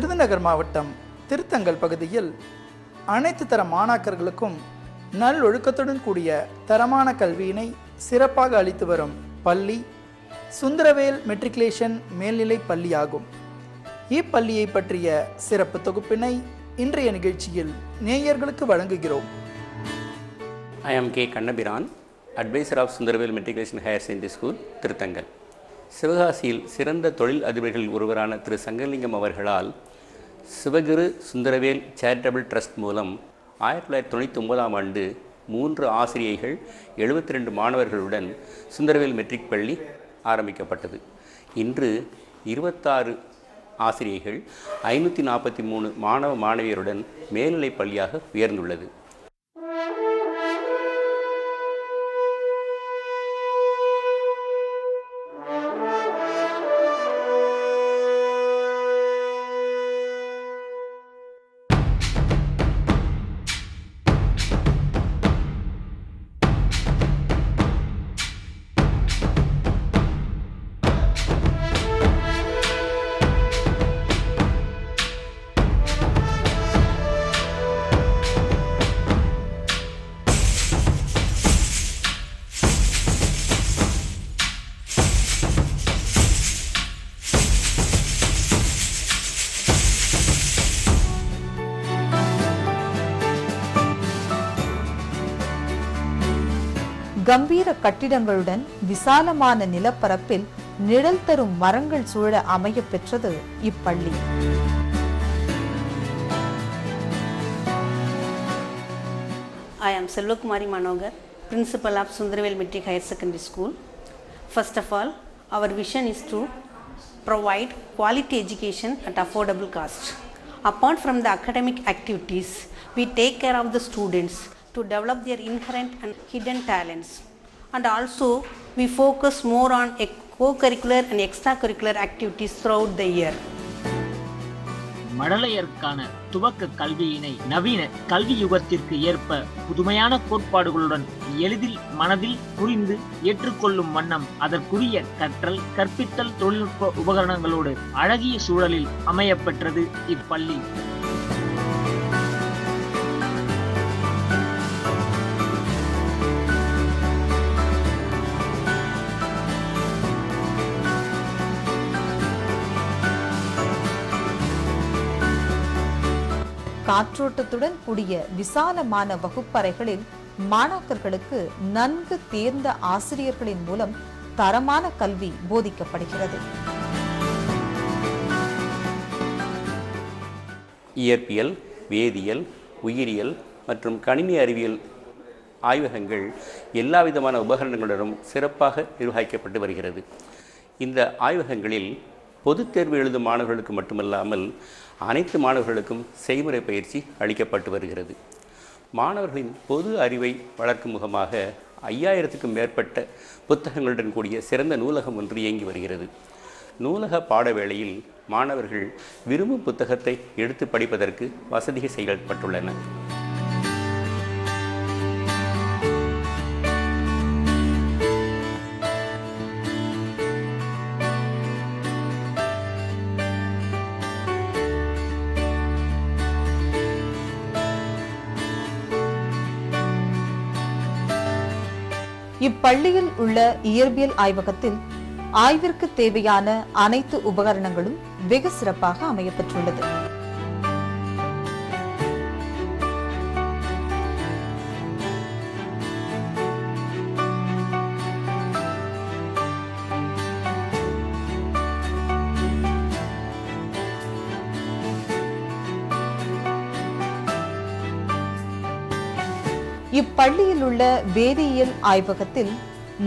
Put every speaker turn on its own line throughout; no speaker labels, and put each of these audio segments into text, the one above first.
விருதுநகர் மாவட்டம் திருத்தங்கல் பகுதியில் அனைத்து தர மாணாக்கர்களுக்கும் நல்லொழுக்கத்துடன் கூடிய தரமான கல்வியினை சிறப்பாக அளித்து வரும் பள்ளி சுந்தரவேல் மெட்ரிகுலேஷன் மேல்நிலை பள்ளியாகும். இப்பள்ளியை பற்றிய சிறப்பு தொகுப்பினை இன்றைய நிகழ்ச்சியில் நேயர்களுக்கு வழங்குகிறோம்.
I am K. Kannabiran, Advisor of Sundarvel Matriculation Higher Secondary School, Thiruthangal. சிவகாசியில் சிறந்த தொழில் அதிபர்களில் ஒருவரான திரு சங்கலிங்கம் அவர்களால் சிவகுரு சுந்தரவேல் சேரிட்டபிள் ட்ரஸ்ட் மூலம் 1999ஆம் ஆண்டு 3 ஆசிரியைகள் 72 மாணவர்களுடன் சுந்தரவேல் மெட்ரிக் பள்ளி ஆரம்பிக்கப்பட்டது. இன்று 26 ஆசிரியைகள் 543 மாணவ மாணவியருடன் மேல்நிலைப் பள்ளியாக உயர்ந்துள்ளது.
கம்பீர கட்டிடங்களுடன் விசாலமான நிலப்பரப்பில் நிழல் தரும் மரங்கள் சூழ அமைய பெற்றது இப்பள்ளி.
I am Selvakumari Manogar, Principal of Sundarvel Matric Higher Secondary School. First of all, our vision is to provide quality education at affordable cost. Apart from the academic activities, we take care of the students to develop their inherent and hidden talents, and also we focus more on co-curricular and extracurricular activities throughout the year.
மழலையருக்கான துவக்க கல்வியினை நவீன கல்வி யுகத்திற்கு ஏற்ப புதுமையான கோட்பாடுகளுடன் எளிதில் மனதில் புரிந்து ஏற்றுக்கொள்ளும் வண்ணம் அதற்குரிய கற்றல் கற்பித்தல் தொழில்நுட்ப உபகரணங்களோடு அழகிய சூழலில் அமையப்பெற்றது இப்பள்ளி.
காற்றோட்டத்துடன் கூடிய விசாலமான வகுப்பறைகளில் மாணாக்கர்களுக்கு நன்கு தேர்ந்த ஆசிரியர்களின் மூலம் தரமான கல்வி போதிக்கப்படுகிறது.
இயற்பியல், வேதியியல், உயிரியல் மற்றும் கணினி அறிவியல் ஆய்வகங்கள் எல்லா விதமான உபகரணங்களுடனும் சிறப்பாக நிர்வகிக்கப்பட்டு வருகிறது. இந்த ஆய்வகங்களில் பொதுத் தேர்வு எழுதும் மாணவர்களுக்கு மட்டுமல்லாமல் அனைத்து மாணவர்களுக்கும் செய்முறை பயிற்சி அளிக்கப்பட்டு வருகிறது. மாணவர்களின் பொது அறிவை வளர்க்கும் முகமாக 5000க்கும் மேற்பட்ட புத்தகங்களுடன் கூடிய சிறந்த நூலகம் ஒன்று இயங்கி வருகிறது. நூலக பாட வேளையில் மாணவர்கள் விரும்பும் புத்தகத்தை எடுத்து படிப்பதற்கு வசதிகள் செய்யப்பட்டுள்ளன.
இப்பள்ளியில் உள்ள இயற்பியல் ஆய்வகத்தில் ஆய்விற்கு தேவையான அனைத்து உபகரணங்களும் வெகு சிறப்பாக அமையப்பெற்றுள்ளது. இப்பள்ளியில் உள்ள வேதியியல் ஆய்வகத்தில்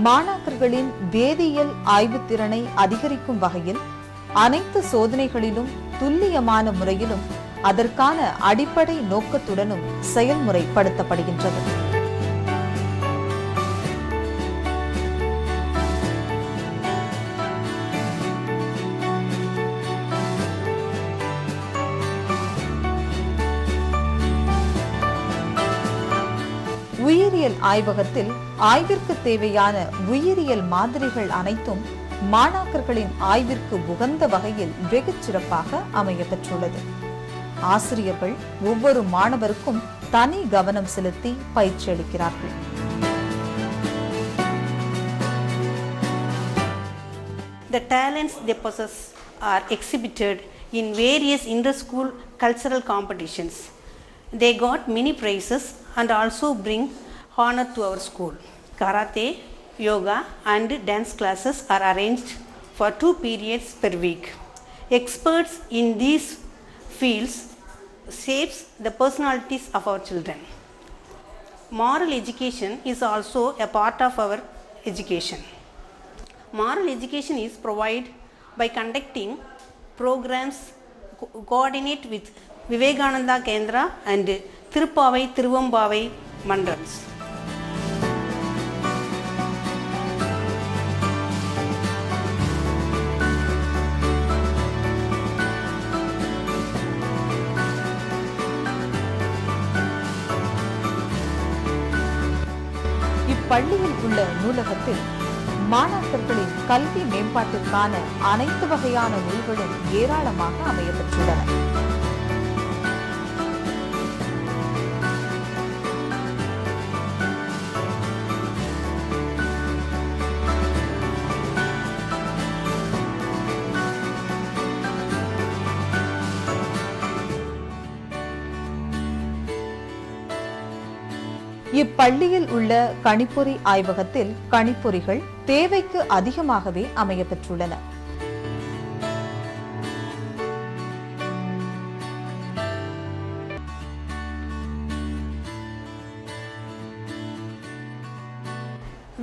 மாணாக்கர்களின் வேதியியல் ஆய்வு திறனை அதிகரிக்கும் வகையில் அனைத்து சோதனைகளிலும் துல்லியமான முறையிலும் அதற்கான அடிப்படை நோக்கத்துடனும் செயல்முறைப்படுத்தப்படுகின்றது. உயிரியல் ஆய்வகத்தில் ஆய்விற்கு தேவையான உயிரியல் மாதிரிகள் அனைத்தும் மாணாக்கர்களின் ஆய்விற்கு உகந்த வகையில் வெகுச் சிறப்பாக அமைய பெற்றுள்ளது. ஆசிரியர்கள் ஒவ்வொரு மாணவருக்கும் தனி கவனம் செலுத்தி பயிற்சி அளிக்கிறார்கள்.
The talents they possess are exhibited in various inter-school cultural competitions. They got many prizes and also bring honor to our school. Karate, yoga and dance classes are arranged for 2 periods per week. Experts in these fields shapes the personalities of our children. Moral education is also a part of our education. Moral education is provided by conducting programs coordinate with Vivekananda Kendra and Tirupavai Tiruvambavai Mandals.
இப்பள்ளியில் உள்ள நூலகத்தில் மாணாக்கர்களின் கல்வி மேம்பாட்டிற்கான அனைத்து வகையான நூல்களும் ஏராளமாக அமையப்பெற்றுள்ளன. இப்பள்ளியில் உள்ள கணிப்பொறி ஆய்வகத்தில் கணிப்பொறிகள் தேவைக்கு அதிகமாகவே அமையப்பெற்றுள்ளன.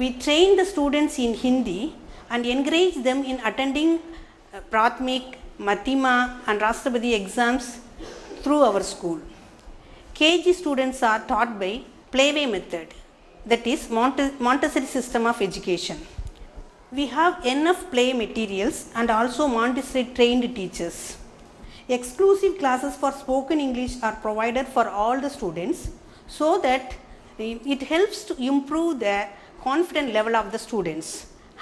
We train the students in Hindi and encourage them in attending Prathmik, Madhyama and Rashtrapati exams through our school. KG students are taught by playway method, that is Montessori system of education. We have enough play materials and also Montessori trained teachers. Exclusive classes for spoken English are provided for all the students so that it helps to improve the confidence level of the students.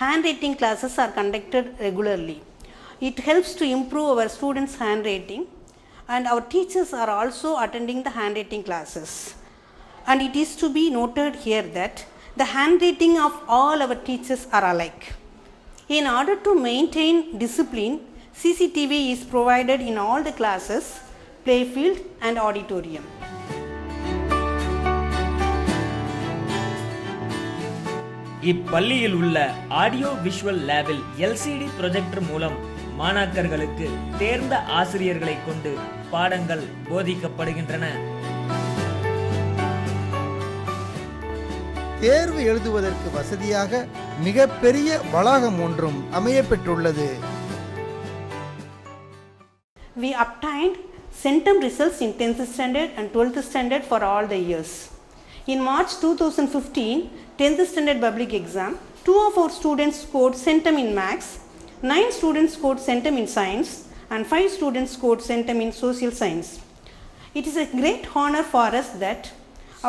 Handwriting classes are conducted regularly. It helps to improve our students' handwriting, and our teachers are also attending the handwriting classes. And it is to be noted here that the handwriting of all our teachers are alike. In order to maintain discipline, CCTV is provided in all the classes, playfield and auditorium.
இப்பள்ளியில் உள்ள audio visual லேபில் LCD projector மூலம் மாணாக்கர்களுக்கு தேர்ந்த ஆசிரியர்களை கொண்டு பாடங்கள் போதிக்கப்படுகின்றன.
தேர்வு எழுதுவதற்கு வசதியாக மிகப்பெரிய வளாகம் ஒன்றும் அமையப்பெற்றுள்ளது.
We obtained centum results in 10th standard and 12th standard for all the years. In March 2015, 10th standard public exam, 2 of our students scored centum in Maths, 9 students scored centum in Science and 5 students scored centum in Social Science. It is a great honor for us that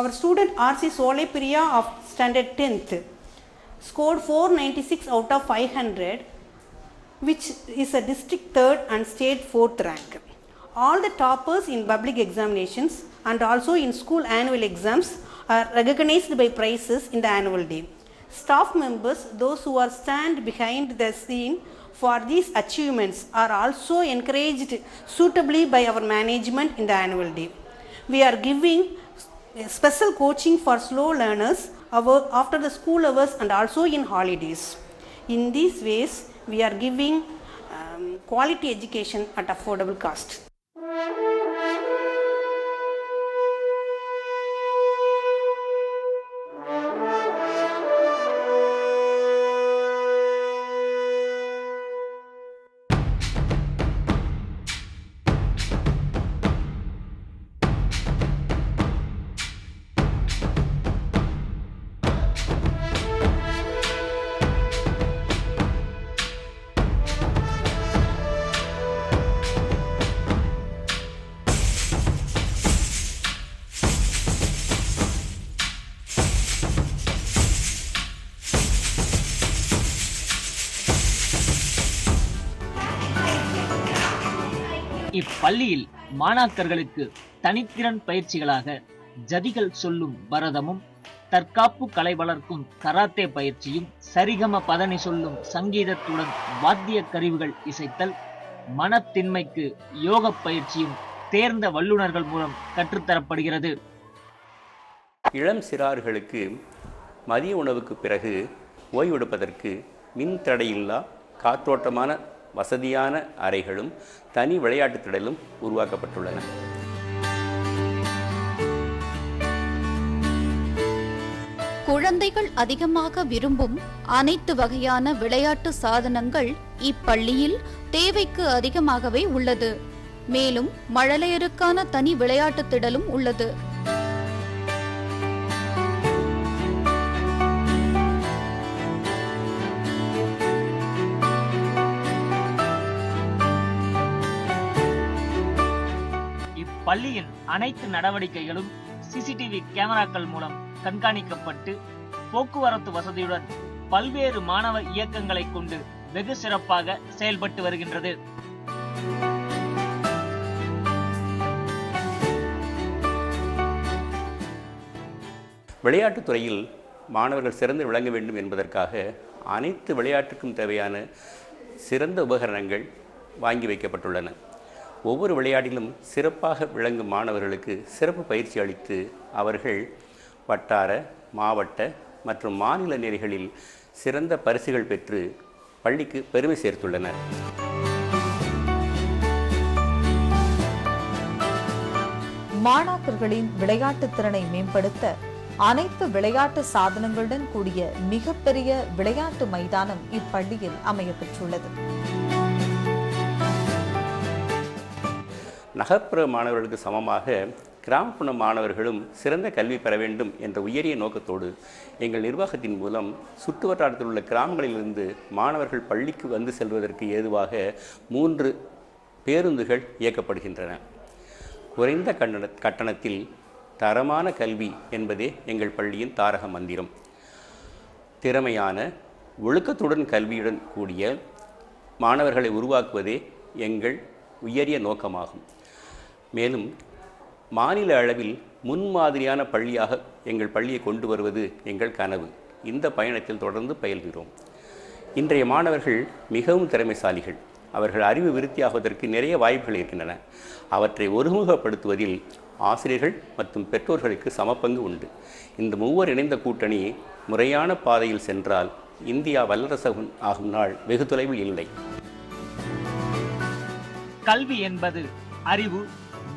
our student R.C. Solepriya of standard 10th scored 496 out of 500, which is a district 3rd and state 4th rank. All the toppers in public examinations and also in school annual exams are recognized by prizes in the annual day. Staff members, those who are stand behind the scene for these achievements, are also encouraged suitably by our management in the annual day. We are giving special coaching for slow learners after the school hours and also in holidays. In these ways, we are giving quality education at affordable cost.
இப்பள்ளியில் மாணாக்கர்களுக்கு தனித்திறன் பயிற்சிகளாக ஜதிகள் சொல்லும் பரதமும், தற்காப்பு கலை வளர்க்கும் karate பயிற்சியும், சரிகம பதனி சொல்லும் சங்கீதத்துடன் வாத்திய கருவிகள் இசைத்தல், மனத்திண்மைக்கு யோக பயிற்சியும் தேர்ந்த வல்லுநர்கள் மூலம் கற்றுத்தரப்படுகிறது.
இளம் சிறார்களுக்கு மதிய உணவுக்கு பிறகு ஓய்வெடுப்பதற்கு மின் தடையில்லா காற்றோட்டமான வசதியான அறைகளும் தனி விளையாட்டுத் திடலும் உருவாக்கப்பட்டுள்ளன.
குழந்தைகள் அதிகமாக விரும்பும் அனைத்து வகையான விளையாட்டு சாதனங்கள் இப்பள்ளியில் தேவைக்கு அதிகமாகவே உள்ளது. மேலும் மழலையருக்கான தனி விளையாட்டு திடலும் உள்ளது.
இப்பள்ளியின் அனைத்து நடவடிக்கைகளும் சிசிடிவி கேமராக்கள் மூலம் கண்காணிக்கப்பட்டு போக்குவரத்து வசதியுடன் பல்வேறு மாணவ இயக்கங்களை கொண்டு வெகு சிறப்பாக செயல்பட்டு வருகின்றது.
விளையாட்டுத் துறையில் மாணவர்கள் சிறந்து விளங்க வேண்டும் என்பதற்காக அனைத்து விளையாட்டுக்கும் தேவையான சிறந்த உபகரணங்கள் வாங்கி வைக்கப்பட்டுள்ளன. ஒவ்வொரு விளையாட்டிலும் சிறப்பாக விளங்கும் மாணவர்களுக்கு சிறப்பு பயிற்சி அளித்து அவர்கள் வட்டார, மாவட்ட மற்றும் மாநில நிலைகளில் சிறந்த பரிசுகள் பெற்று பள்ளிக்கு பெருமை சேர்த்துள்ளனர்.
மாணாக்கர்களின் விளையாட்டு திறனை மேம்படுத்த அனைத்து விளையாட்டு சாதனங்களுடன் கூடிய மிகப்பெரிய விளையாட்டு மைதானம் இப்பள்ளியில் அமையப்பெற்றுள்ளது.
நகர்ப்புற மாணவர்களுக்கு சமமாக கிராமப்புற மாணவர்களும் சிறந்த கல்வி பெற வேண்டும் என்ற உயரிய நோக்கத்தோடு எங்கள் நிர்வாகத்தின் மூலம் சுற்றுவட்டாரத்தில் உள்ள கிராமங்களிலிருந்து மாணவர்கள் பள்ளிக்கு வந்து செல்வதற்கு ஏதுவாக 3 பேருந்துகள் இயக்கப்படுகின்றன. குறைந்த கட்டணத்தில் தரமான கல்வி என்பதே எங்கள் பள்ளியின் தாரக மந்திரம். திறமையான, ஒழுக்கத்துடன் கல்வியுடன் கூடிய மாணவர்களை உருவாக்குவதே எங்கள் உயரிய நோக்கமாகும். மேலும் மாநில அளவில் முன்மாதிரியான பள்ளியாக எங்கள் பள்ளியை கொண்டு வருவது எங்கள் கனவு. இந்த பயணத்தில் தொடர்ந்து பயில்கிறோம். இன்றைய மாணவர்கள் மிகவும் திறமைசாலிகள். அவர்கள் அறிவு விருத்தியாகுவதற்கு நிறைய வாய்ப்புகள் இருக்கின்றன. அவற்றை ஒருமுகப்படுத்துவதில் ஆசிரியர்கள் மற்றும் பெற்றோர்களுக்கு சமபங்கு உண்டு. இந்த மூவர் இணைந்த கூட்டணி முறையான பாதையில் சென்றால் இந்தியா வல்லரசு ஆகும் நாள் வெகு தொலைவில் இல்லை.
கல்வி என்பது அறிவு,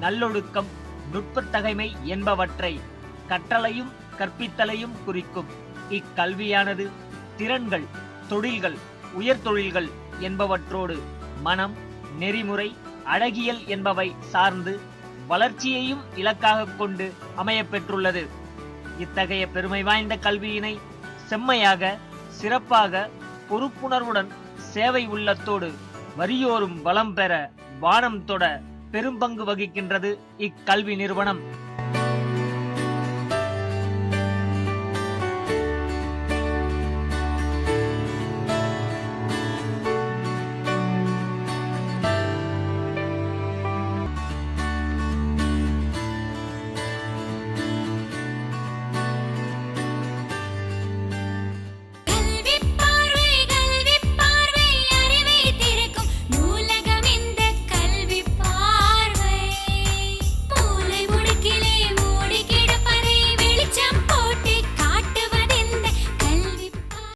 நல்லொழுக்கம், நுட்பத்தகைமை என்பவற்றை கற்றலையும் கற்பித்தலையும் குறிக்கும். இக்கல்வியானது திறன்கள், தொழில்கள், உயர்தொழில்கள் என்பவற்றோடு மனம், நெறிமுறை, அழகியல் என்பவை சார்ந்து வளர்ச்சியையும் இலக்காக கொண்டு அமையப்பெற்றுள்ளது. இத்தகைய பெருமை வாய்ந்த கல்வியினை செம்மையாக, சிறப்பாக, பொறுப்புணர்வுடன், சேவை உள்ளத்தோடு வரியோரும் வளம் பெற வானம் தொட பெரும்பங்கு வகிக்கின்றது இக்கல்வி நிறுவனம்.